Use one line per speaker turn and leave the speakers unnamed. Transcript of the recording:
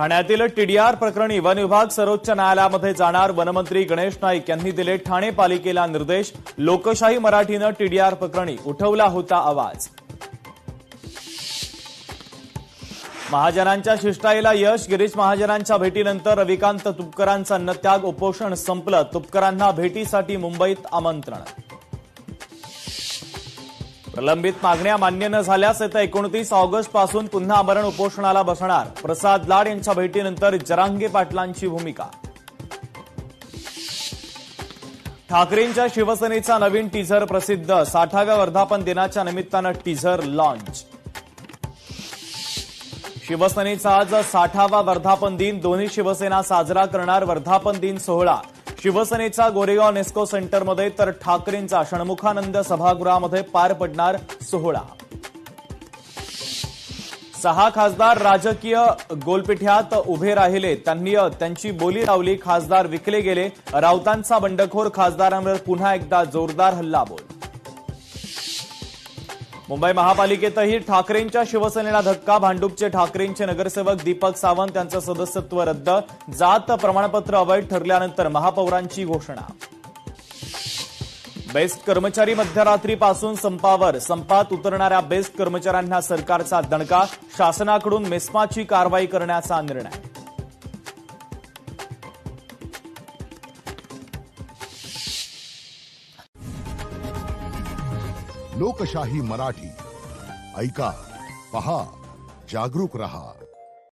ठाण्यातील टीडीआर प्रकरणी वन विभाग सर्वोच्च न्यायालयामध्ये जाणार. वनमंत्री गणेश नाईक यांनी दिले ठाणे पालिकेला निर्देश. लोकशाही मराठीनं टीडीआर प्रकरणी उठवला होता आवाज. महाजनांच्या शिष्टाईला यश. गिरीश महाजनांच्या भेटीनंतर रविकांत तुपकरांचा अन्नत्याग. उपोषण संपलं. तुपकरांना भेटीसाठी मुंबईत आमंत्रण. प्रलंबित मागण्या मान्य न झाल्यास येत्या 29 ऑगस्ट पासून पुन्हा आमरण उपोषणाला बसणार. प्रसाद लाड यांच्या भेटीनंतर जरांगे पाटलांची भूमिका. ठाकरेंच्या शिवसेनेचा नवीन टीझर प्रसिद्ध. 60व्या वर्धापन दिनाच्या निमित्तानं टीझर लॉन्च. शिवसेनेचा आज 60वा वर्धापन दिन. दोन्ही शिवसेना साजरा करणार वर्धापन दिन सोहळा. शिवसेनेचा गोरेगाव नेस्को सेंटरमध्ये तर ठाकरेंचा षण्मुखानंद सभागृहामध्ये पार पडणार सोहळा. 6 खासदार राजकीय गोलपिठ्यात उभे राहिले. त्यांनी त्यांची बोली लावली. खासदार विकले गेले. राऊतांचा बंडखोर खासदारांवर पुन्हा एकदा जोरदार हल्लाबोल. मुंबई महापालिकेतही ठाकरेंच्या शिवसेनेला धक्का. भांडूपचे ठाकरेंचे नगरसेवक दीपक सावंत यांचं सदस्यत्व रद्द. जात प्रमाणपत्र अवैध ठरल्यानंतर महापौरांची घोषणा. बेस्ट कर्मचारी मध्यरात्रीपासून संपावर. संपात उतरणाऱ्या बेस्ट कर्मचाऱ्यांना सरकारचा दणका. शासनाकडून मेस्माची कारवाई करण्याचा निर्णय.
लोकशाही मराठी ऐका, पहा, जागरूक रहा.